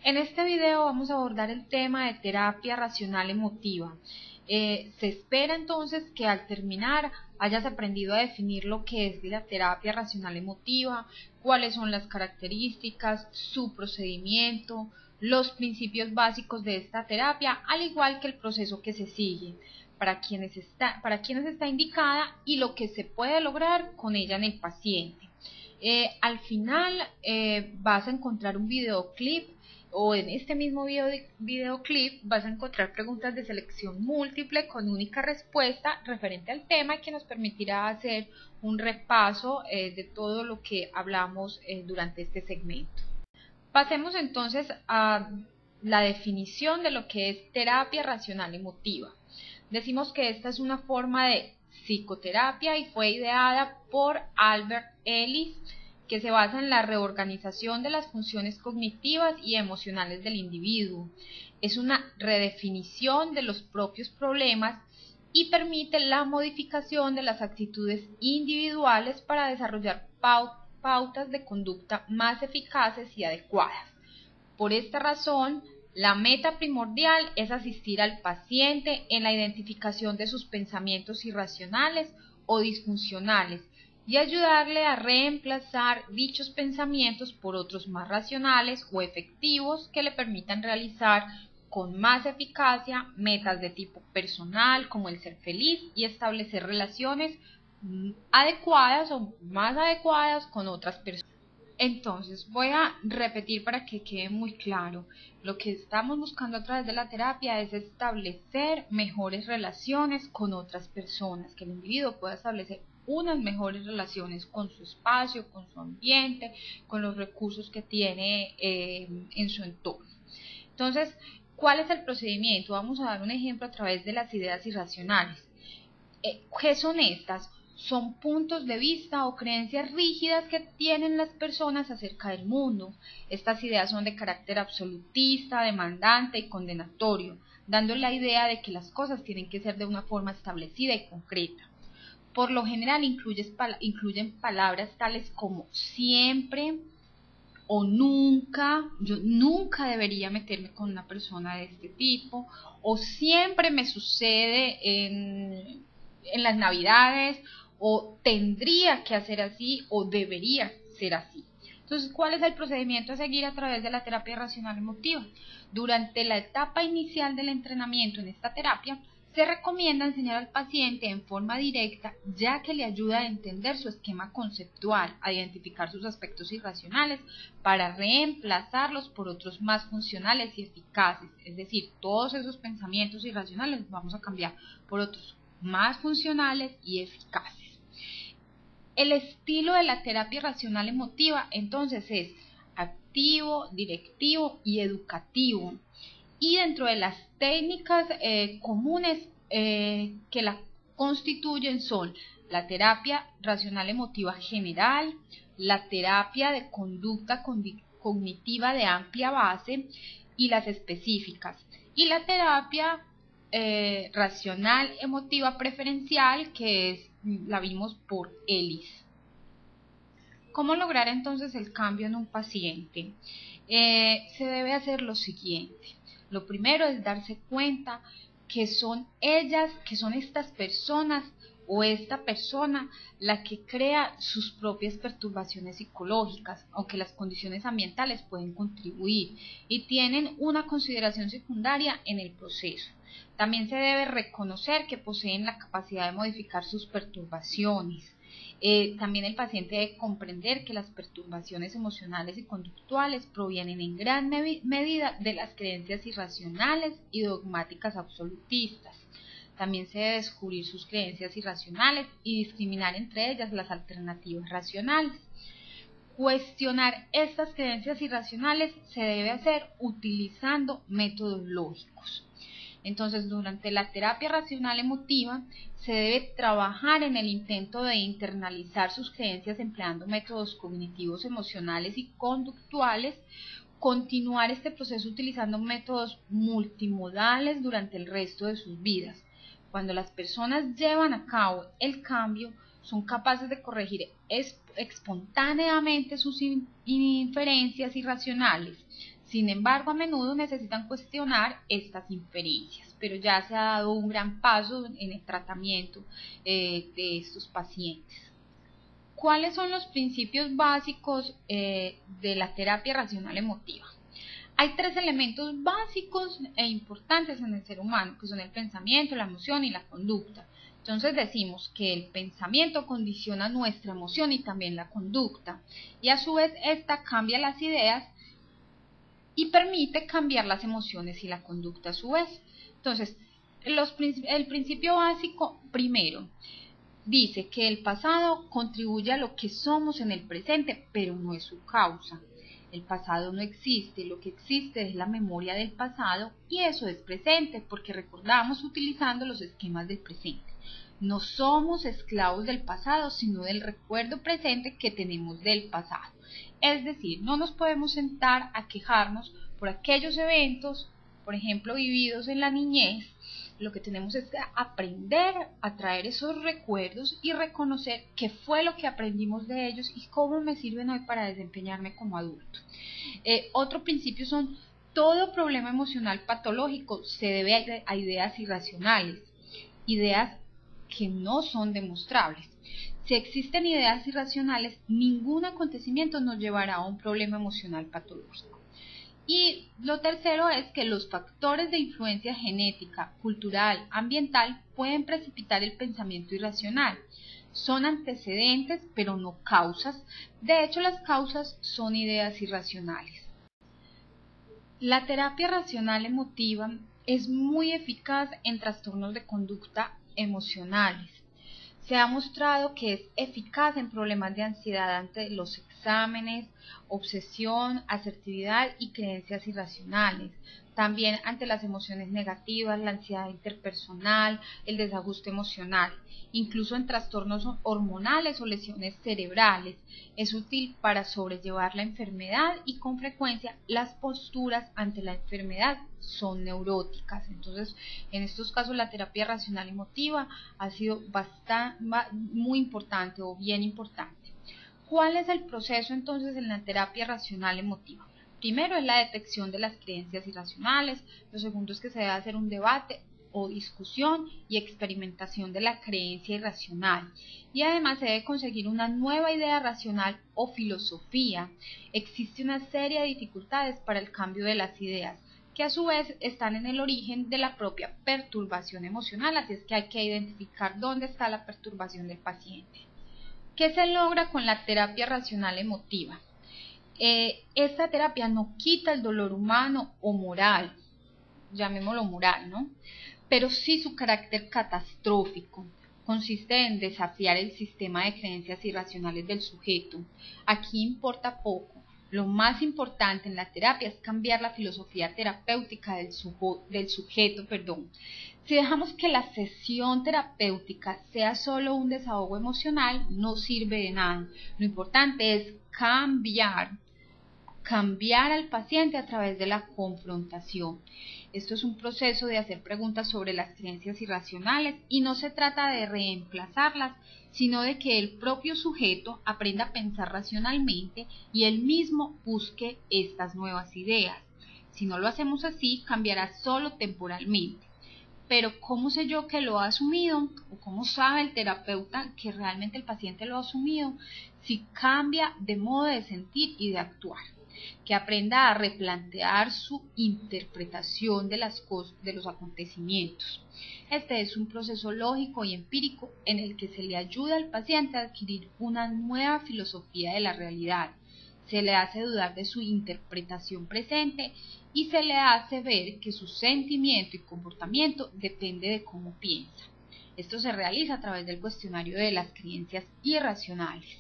En este video vamos a abordar el tema de terapia racional emotiva. Se espera entonces que al terminar hayas aprendido a definir lo que es la terapia racional emotiva, cuáles son las características, su procedimiento, los principios básicos de esta terapia, al igual que el proceso que se sigue, para quienes está indicada y lo que se puede lograr con ella en el paciente. Al final vas a encontrar un videoclip, o en este mismo videoclip vas a encontrar preguntas de selección múltiple con única respuesta referente al tema, que nos permitirá hacer un repaso de todo lo que hablamos durante este segmento. Pasemos entonces a la definición de lo que es terapia racional emotiva. Decimos que esta es una forma de psicoterapia y fue ideada por Albert Ellis, que se basa en la reorganización de las funciones cognitivas y emocionales del individuo. Es una redefinición de los propios problemas y permite la modificación de las actitudes individuales para desarrollar pautas de conducta más eficaces y adecuadas. Por esta razón, la meta primordial es asistir al paciente en la identificación de sus pensamientos irracionales o disfuncionales y ayudarle a reemplazar dichos pensamientos por otros más racionales o efectivos que le permitan realizar con más eficacia metas de tipo personal, como el ser feliz, y establecer relaciones adecuadas o más adecuadas con otras personas. Entonces voy a repetir para que quede muy claro. Lo que estamos buscando a través de la terapia es establecer mejores relaciones con otras personas, que el individuo pueda establecer unas mejores relaciones con su espacio, con su ambiente, con los recursos que tiene en su entorno. Entonces, ¿cuál es el procedimiento? Vamos a dar un ejemplo a través de las ideas irracionales. ¿Qué son estas? Son puntos de vista o creencias rígidas que tienen las personas acerca del mundo. Estas ideas son de carácter absolutista, demandante y condenatorio, dando la idea de que las cosas tienen que ser de una forma establecida y concreta. Por lo general incluyen palabras tales como siempre o nunca. Yo nunca debería meterme con una persona de este tipo, o siempre me sucede en las navidades, o tendría que hacer así, o debería ser así. Entonces, ¿cuál es el procedimiento a seguir a través de la terapia racional emotiva? Durante la etapa inicial del entrenamiento en esta terapia, se recomienda enseñar al paciente en forma directa, ya que le ayuda a entender su esquema conceptual, a identificar sus aspectos irracionales para reemplazarlos por otros más funcionales y eficaces. Es decir, todos esos pensamientos irracionales los vamos a cambiar por otros más funcionales y eficaces. El estilo de la terapia racional emotiva entonces es activo, directivo y educativo. Y dentro de las técnicas comunes que la constituyen son la terapia racional emotiva general, la terapia de conducta cognitiva de amplia base y las específicas, y la terapia racional emotiva preferencial, que la vimos por Ellis. ¿Cómo lograr entonces el cambio en un paciente? Se debe hacer lo siguiente. Lo primero es darse cuenta que son estas personas o esta persona la que crea sus propias perturbaciones psicológicas, aunque las condiciones ambientales pueden contribuir y tienen una consideración secundaria en el proceso. También se debe reconocer que poseen la capacidad de modificar sus perturbaciones. También el paciente debe comprender que las perturbaciones emocionales y conductuales provienen en gran medida de las creencias irracionales y dogmáticas absolutistas. También se debe descubrir sus creencias irracionales y discriminar entre ellas las alternativas racionales. Cuestionar estas creencias irracionales se debe hacer utilizando métodos lógicos. Entonces, durante la terapia racional emotiva se debe trabajar en el intento de internalizar sus creencias empleando métodos cognitivos, emocionales y conductuales. Continuar este proceso utilizando métodos multimodales durante el resto de sus vidas. Cuando las personas llevan a cabo el cambio, son capaces de corregir espontáneamente sus inferencias irracionales. Sin embargo, a menudo necesitan cuestionar estas inferencias, pero ya se ha dado un gran paso en el tratamiento de estos pacientes. ¿Cuáles son los principios básicos de la terapia racional emotiva? Hay 3 elementos básicos e importantes en el ser humano, que son el pensamiento, la emoción y la conducta. Entonces decimos que el pensamiento condiciona nuestra emoción y también la conducta, y a su vez esta cambia las ideas y permite cambiar las emociones y la conducta a su vez. Entonces, el principio básico primero dice que el pasado contribuye a lo que somos en el presente, pero no es su causa. El pasado no existe, lo que existe es la memoria del pasado y eso es presente porque recordamos utilizando los esquemas del presente. No somos esclavos del pasado, sino del recuerdo presente que tenemos del pasado. Es decir, no nos podemos sentar a quejarnos por aquellos eventos, por ejemplo, vividos en la niñez. Lo que tenemos es que aprender a traer esos recuerdos y reconocer qué fue lo que aprendimos de ellos y cómo me sirven hoy para desempeñarme como adulto. Otro principio son: todo problema emocional patológico se debe a ideas irracionales, ideas que no son demostrables. Si existen ideas irracionales, ningún acontecimiento nos llevará a un problema emocional patológico. Y lo tercero es que los factores de influencia genética, cultural, ambiental pueden precipitar el pensamiento irracional. Son antecedentes, pero no causas. De hecho, las causas son ideas irracionales. La terapia racional emotiva es muy eficaz en trastornos de conducta emocionales. Se ha mostrado que es eficaz en problemas de ansiedad ante los exámenes, obsesión, asertividad y creencias irracionales. También ante las emociones negativas, la ansiedad interpersonal, el desajuste emocional. Incluso en trastornos hormonales o lesiones cerebrales. Es útil para sobrellevar la enfermedad y con frecuencia las posturas ante la enfermedad son neuróticas. Entonces, en estos casos la terapia racional emotiva ha sido muy importante o bien importante. ¿Cuál es el proceso entonces en la terapia racional emotiva? Primero es la detección de las creencias irracionales, lo segundo es que se debe hacer un debate o discusión y experimentación de la creencia irracional, y además se debe conseguir una nueva idea racional o filosofía. Existe una serie de dificultades para el cambio de las ideas, que a su vez están en el origen de la propia perturbación emocional, así es que hay que identificar dónde está la perturbación del paciente. ¿Qué se logra con la terapia racional emotiva? Esta terapia no quita el dolor humano o moral, llamémoslo moral, ¿no? Pero sí su carácter catastrófico. Consiste en desafiar el sistema de creencias irracionales del sujeto. Aquí importa poco. Lo más importante en la terapia es cambiar la filosofía terapéutica del sujeto. Si dejamos que la sesión terapéutica sea solo un desahogo emocional, no sirve de nada. Lo importante es cambiar al paciente a través de la confrontación. Esto es un proceso de hacer preguntas sobre las creencias irracionales y no se trata de reemplazarlas, sino de que el propio sujeto aprenda a pensar racionalmente y él mismo busque estas nuevas ideas. Si no lo hacemos así, cambiará solo temporalmente. Pero ¿cómo sé yo que lo ha asumido? ¿O cómo sabe el terapeuta que realmente el paciente lo ha asumido? Si cambia de modo de sentir y de actuar. Que aprenda a replantear su interpretación de los acontecimientos. Este es un proceso lógico y empírico en el que se le ayuda al paciente a adquirir una nueva filosofía de la realidad. Se le hace dudar de su interpretación presente y se le hace ver que su sentimiento y comportamiento depende de cómo piensa. Esto se realiza a través del cuestionario de las creencias irracionales.